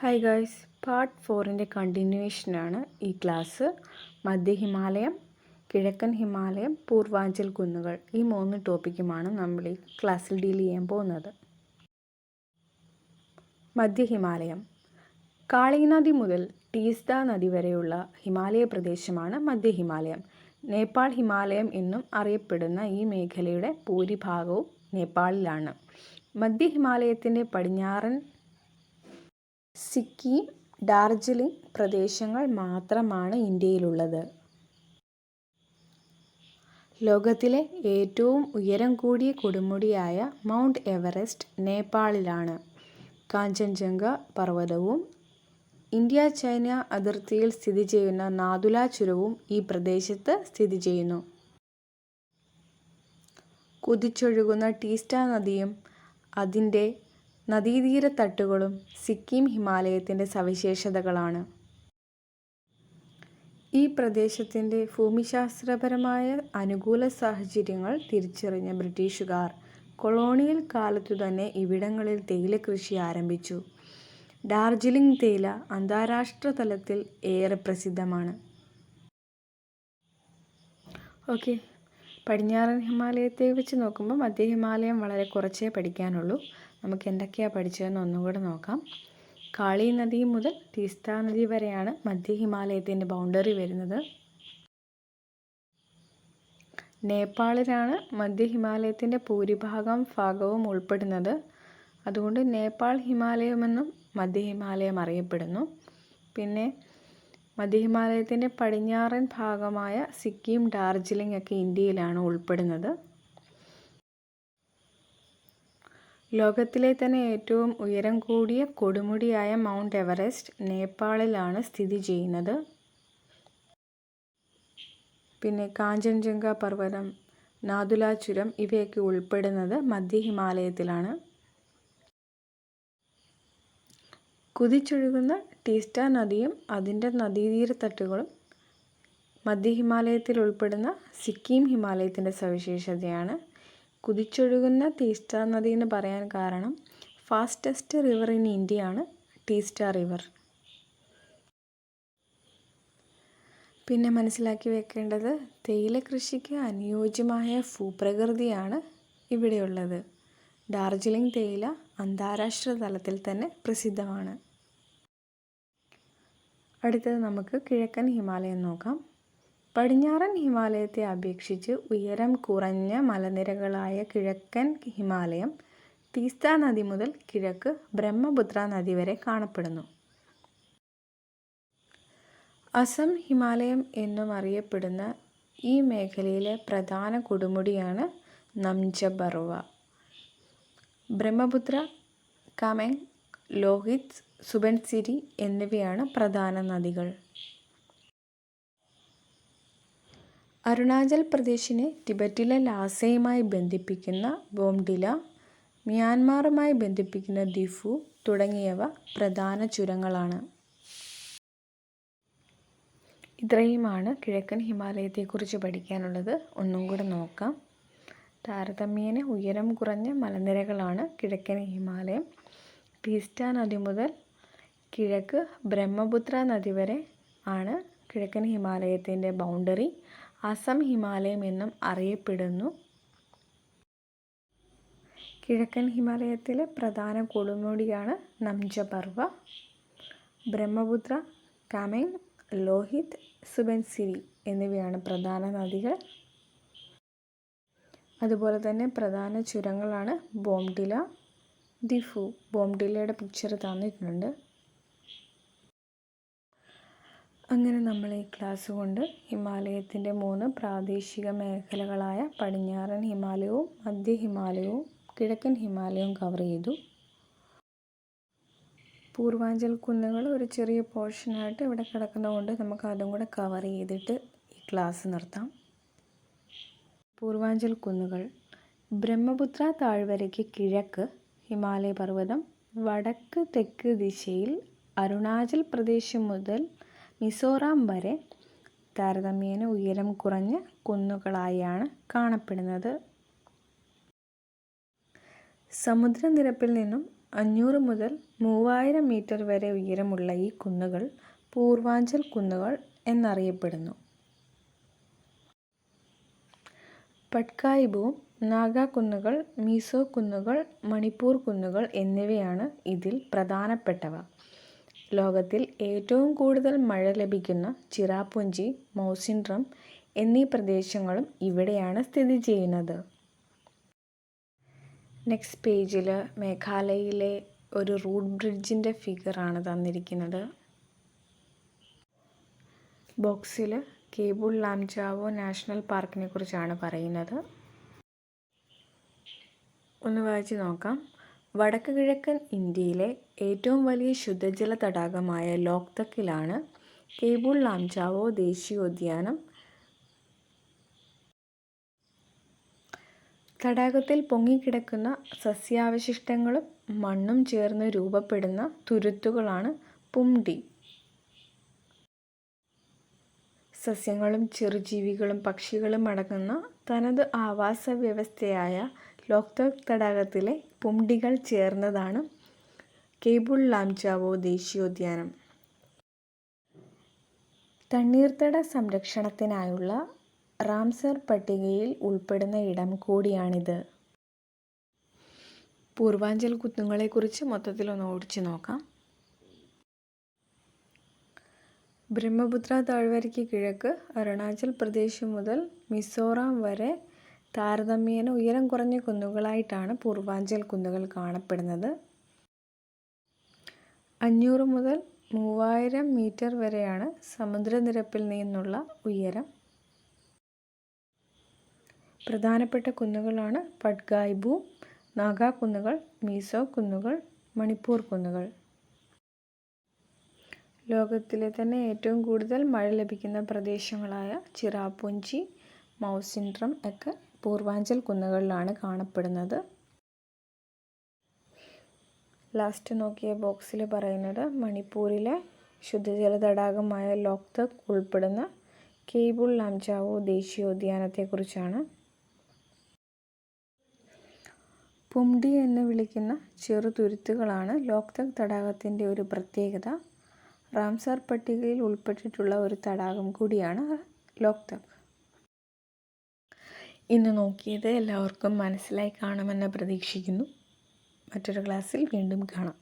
Hi guys, part 4ൻ്റെ കണ്ടിന്യൂവേഷനാണ് ഈ class. മധ്യ ഹിമാലയം, കിഴക്കൻ ഹിമാലയം, പൂർവാഞ്ചൽ കുന്നുകൾ, ഈ 3 ടോപ്പിക്കുമാണ് നമ്മൾ ഈ ക്ലാസ്സിൽ ഡീൽ ചെയ്യാൻ പോകുന്നത്. മധ്യ ഹിമാലയം. കാളി നദി മുതൽ ടീസ്ത നദി വരെയുള്ള ഹിമാലയ പ്രദേശമാണ് മധ്യ ഹിമാലയം. നേപ്പാൾ ഹിമാലയം എന്നും അറിയപ്പെടുന്ന ഈ മേഖലയുടെ ഭൂരിഭാഗവും നേപ്പാളിലാണ്. മധ്യ ഹിമാലയത്തിൻ്റെ പടിഞ്ഞാറൻ സിക്കിം, ഡാർജിലിംഗ് പ്രദേശങ്ങൾ മാത്രമാണ് ഇന്ത്യയിലുള്ളത്. ലോകത്തിലെ ഏറ്റവും ഉയരം കൂടിയ കൊടുമുടിയായ മൗണ്ട് എവറസ്റ്റ് നേപ്പാളിലാണ്. കാഞ്ചൻജംഗ പർവ്വതവും ഇന്ത്യ-ചൈന അതിർത്തിയിൽ സ്ഥിതി ചെയ്യുന്ന നാഥുല ചുരവും ഈ പ്രദേശത്ത് സ്ഥിതി ചെയ്യുന്നു. കുതിച്ചൊഴുകുന്ന ടീസ്റ്റ നദിയും അതിൻ്റെ നദീതീരത്തട്ടുകളും സിക്കിം ഹിമാലയത്തിൻ്റെ സവിശേഷതകളാണ്. ഈ പ്രദേശത്തിൻ്റെ ഭൂമിശാസ്ത്രപരമായ അനുകൂല സാഹചര്യങ്ങൾ തിരിച്ചറിഞ്ഞ ബ്രിട്ടീഷുകാർ കൊളോണിയൽ കാലത്തുതന്നെ ഇവിടങ്ങളിൽ തേയില കൃഷി ആരംഭിച്ചു. ഡാർജിലിംഗ് തേയില അന്താരാഷ്ട്ര തലത്തിൽ ഏറെ പ്രസിദ്ധമാണ്. ഓക്കെ, പടിഞ്ഞാറൻ ഹിമാലയത്തെ വെച്ച് നോക്കുമ്പോൾ മധ്യ ഹിമാലയം വളരെ കുറച്ചേ പഠിക്കാനുള്ളൂ. നമുക്ക് എന്തൊക്കെയാണ് പഠിച്ചതെന്ന് ഒന്നും കൂടെ നോക്കാം. കാളി നദി മുതൽ ടീസ്ത നദി വരെയാണ് മധ്യ ഹിമാലയത്തിൻ്റെ ബൗണ്ടറി വരുന്നത്. നേപ്പാളിലാണ് മധ്യ ഹിമാലയത്തിൻ്റെ ഭാഗവും ഉൾപ്പെടുന്നത്. അതുകൊണ്ട് നേപ്പാൾ ഹിമാലയമെന്നും മധ്യ ഹിമാലയം അറിയപ്പെടുന്നു. പിന്നെ മധ്യ ഹിമാലയത്തിൻ്റെ പടിഞ്ഞാറൻ ഭാഗമായ സിക്കിം, ഡാർജിലിംഗ് ഒക്കെ ഇന്ത്യയിലാണ് ഉൾപ്പെടുന്നത്. ലോകത്തിലെ തന്നെ ഏറ്റവും ഉയരം കൂടിയ കൊടുമുടിയായ മൗണ്ട് എവറസ്റ്റ് നേപ്പാളിലാണ് സ്ഥിതി ചെയ്യുന്നത്. പിന്നെ കാഞ്ചൻജംഗ പർവ്വതം, നാഥുല ചുരം ഇവയൊക്കെ ഉൾപ്പെടുന്നത് മധ്യ ഹിമാലയത്തിലാണ്. കുതിച്ചൊഴുകുന്ന ടീസ്റ്റ നദിയും അതിൻ്റെ നദീതീരത്തട്ടുകളും മധ്യ ഹിമാലയത്തിൽ ഉൾപ്പെടുന്ന സിക്കിം ഹിമാലയത്തിൻ്റെ സവിശേഷതയാണ്. കുതിച്ചൊഴുകുന്ന ടീസ്റ്റ നദി എന്ന് പറയാൻ കാരണം ഫാസ്റ്റസ്റ്റ് റിവർ ഇൻ ഇന്ത്യയാണ് ടീസ്റ്റ റിവർ. പിന്നെ മനസ്സിലാക്കി വെക്കേണ്ടത് തേയില കൃഷിക്ക് അനുയോജ്യമായ ഭൂപ്രകൃതിയാണ് ഇവിടെയുള്ളത്. ഡാർജിലിംഗ് തേയില അന്താരാഷ്ട്ര തലത്തിൽ തന്നെ പ്രസിദ്ധമാണ്. അടുത്തത് നമുക്ക് കിഴക്കൻ ഹിമാലയം നോക്കാം. പടിഞ്ഞാറൻ ഹിമാലയത്തെ അപേക്ഷിച്ച് ഉയരം കുറഞ്ഞ മലനിരകളായ കിഴക്കൻ ഹിമാലയം ടീസ്ത നദി മുതൽ കിഴക്ക് ബ്രഹ്മപുത്ര നദി വരെ കാണപ്പെടുന്നു. അസം ഹിമാലയം എന്നും അറിയപ്പെടുന്ന ഈ മേഖലയിലെ പ്രധാന കൊടുമുടിയാണ് നംജബർവ. ബ്രഹ്മപുത്ര, കാമെങ്, ലോഹിത്, സുബൻസിരി എന്നിവയാണ് പ്രധാന നദികൾ. അരുണാചൽ പ്രദേശിനെ ടിബറ്റിലെ ലാസയുമായി ബന്ധിപ്പിക്കുന്ന ബോംഡില, മ്യാൻമാറുമായി ബന്ധിപ്പിക്കുന്ന ദിഫു തുടങ്ങിയവ പ്രധാന ചുരങ്ങളാണ്. ഇത്രയുമാണ് കിഴക്കൻ ഹിമാലയത്തെക്കുറിച്ച് പഠിക്കാനുള്ളത്. ഒന്നും കൂടെ നോക്കാം. താരതമ്യേന ഉയരം കുറഞ്ഞ മലനിരകളാണ് കിഴക്കൻ ഹിമാലയം. ടീസ്റ്റ നദി മുതൽ കിഴക്ക് ബ്രഹ്മപുത്ര നദി വരെ ആണ് കിഴക്കൻ ഹിമാലയത്തിൻ്റെ ബൗണ്ടറി. അസം ഹിമാലയം എന്നും അറിയപ്പെടുന്നു. കിഴക്കൻ ഹിമാലയത്തിലെ പ്രധാന കൊടുമുടിയാണ് നംജബർവ. ബ്രഹ്മപുത്ര, കാമെങ്, ലോഹിത്, സുബൻസിരി എന്നിവയാണ് പ്രധാന നദികൾ. അതുപോലെ തന്നെ പ്രധാന ചുരങ്ങളാണ് ബോംഡില, ദിഫു. ബോംഡിലയുടെ പിക്ചർ തന്നിട്ടുണ്ട്. അങ്ങനെ നമ്മൾ ഈ ക്ലാസ് കൊണ്ട് ഹിമാലയത്തിൻ്റെ 3 പ്രാദേശിക മേഖലകളായ പടിഞ്ഞാറൻ ഹിമാലയവും മധ്യ ഹിമാലയവും കിഴക്കൻ ഹിമാലയവും കവർ ചെയ്തു. പൂർവാഞ്ചൽ കുന്നുകൾ ഒരു ചെറിയ പോർഷനായിട്ട് ഇവിടെ കിടക്കുന്നതുകൊണ്ട് നമുക്ക് അതും കൂടെ കവർ ചെയ്തിട്ട് ഈ ക്ലാസ് നിർത്താം. പൂർവാഞ്ചൽ കുന്നുകൾ. ബ്രഹ്മപുത്ര താഴ്വരയ്ക്ക് കിഴക്ക് ഹിമാലയ പർവ്വതം, വടക്ക് തെക്ക് ദിശയിൽ അരുണാചൽ പ്രദേശ് മുതൽ മിസോറാം വരെ താരതമ്യേന ഉയരം കുറഞ്ഞ കുന്നുകളായാണ് കാണപ്പെടുന്നത്. സമുദ്രനിരപ്പിൽ നിന്നും 500 മുതൽ 3000 മീറ്റർ വരെ ഉയരമുള്ള ഈ കുന്നുകൾ പൂർവാഞ്ചൽ കുന്നുകൾ എന്നറിയപ്പെടുന്നു. പട്കായി ബൂം, നാഗ കുന്നുകൾ, മീസോ കുന്നുകൾ, മണിപ്പൂർ കുന്നുകൾ എന്നിവയാണ് ഇതിൽ പ്രധാനപ്പെട്ടവ. ലോകത്തിൽ ഏറ്റവും കൂടുതൽ മഴ ലഭിക്കുന്ന ചിറാപുഞ്ചി, മൗസിൻറം എന്നീ പ്രദേശങ്ങളും ഇവിടെയാണ് സ്ഥിതി ചെയ്യുന്നത്. നെക്സ്റ്റ് പേജിൽ മേഘാലയയിലെ ഒരു റൂട്ട് ബ്രിഡ്ജിൻ്റെ ഫിഗറാണ് തന്നിരിക്കുന്നത്. ബോക്സിൽ കേബിൾ ലാംജാവോ നാഷണൽ പാർക്കിനെ കുറിച്ചാണ് പറയുന്നത്. ഒന്ന് വായിച്ച് നോക്കാം. വടക്ക് കിഴക്കൻ ഇന്ത്യയിലെ ഏറ്റവും വലിയ ശുദ്ധജല തടാകമായ ലോക്തക്കിലാണ് കേബിൾ ലാംജാവോ ദേശീയോദ്യാനം. തടാകത്തിൽ പൊങ്ങിക്കിടക്കുന്ന സസ്യാവശിഷ്ടങ്ങളും മണ്ണും ചേർന്ന് രൂപപ്പെടുന്ന തുരുത്തുകളാണ് പുംഡി. സസ്യങ്ങളും ചെറുജീവികളും പക്ഷികളും അടങ്ങുന്ന തനത് ആവാസ വ്യവസ്ഥയായ ലോക്തക് തടാകത്തിലെ പുംഡികൾ ചേർന്നതാണ് കേബിൾ ലാംജാവോ ദേശീയോദ്യാനം. തണ്ണീർത്തട സംരക്ഷണത്തിനായുള്ള റാംസർ പട്ടികയിൽ ഉൾപ്പെടുന്ന ഇടം കൂടിയാണിത്. പൂർവാഞ്ചൽ കുന്നുകളെക്കുറിച്ച് മൊത്തത്തിലൊന്ന് ഓടിച്ചു നോക്കാം. ബ്രഹ്മപുത്ര താഴ്വരയ്ക്ക് കിഴക്ക് അരുണാചൽ പ്രദേശ് മുതൽ മിസോറാം വരെ താരതമ്യേന ഉയരം കുറഞ്ഞ കുന്നുകളായിട്ടാണ് പൂർവാഞ്ചൽ കുന്നുകൾ കാണപ്പെടുന്നത്. 500 മുതൽ 3000 മീറ്റർ വരെയാണ് സമുദ്രനിരപ്പിൽ നിന്നുള്ള ഉയരം. പ്രധാനപ്പെട്ട കുന്നുകളാണ് പട്കായി ബൂം, നാഗ കുന്നുകൾ, മീസോ കുന്നുകൾ, മണിപ്പൂർ കുന്നുകൾ. ലോകത്തിലെ തന്നെ ഏറ്റവും കൂടുതൽ മഴ ലഭിക്കുന്ന പ്രദേശങ്ങളായ ചിറാപുഞ്ചി, മൗസിൻറം ഒക്കെ പൂർവാഞ്ചൽ കുന്നുകളിലാണ് കാണപ്പെടുന്നത്. ലാസ്റ്റ് നോക്കിയ ബോക്സിൽ പറയുന്നത് മണിപ്പൂരിലെ ശുദ്ധജല തടാകമായ ലോക്തക് ഉൾപ്പെടുന്ന കേബിൾ ലാംജാവോ ദേശീയോദ്യാനത്തെക്കുറിച്ചാണ്. പുംഡി എന്ന് വിളിക്കുന്ന ചെറുതുരുത്തുകളാണ് ലോക്തക് തടാകത്തിൻ്റെ ഒരു പ്രത്യേകത. റാംസർ പട്ടികയിൽ ഉൾപ്പെട്ടിട്ടുള്ള ഒരു തടാകം കൂടിയാണ് ലോക്തക്. ഇന്ന് നോക്കിയത് എല്ലാവർക്കും മനസ്സിലായി കാണുമെന്ന് പ്രതീക്ഷിക്കുന്നു. മറ്റൊരു ക്ലാസ്സിൽ വീണ്ടും കാണാം.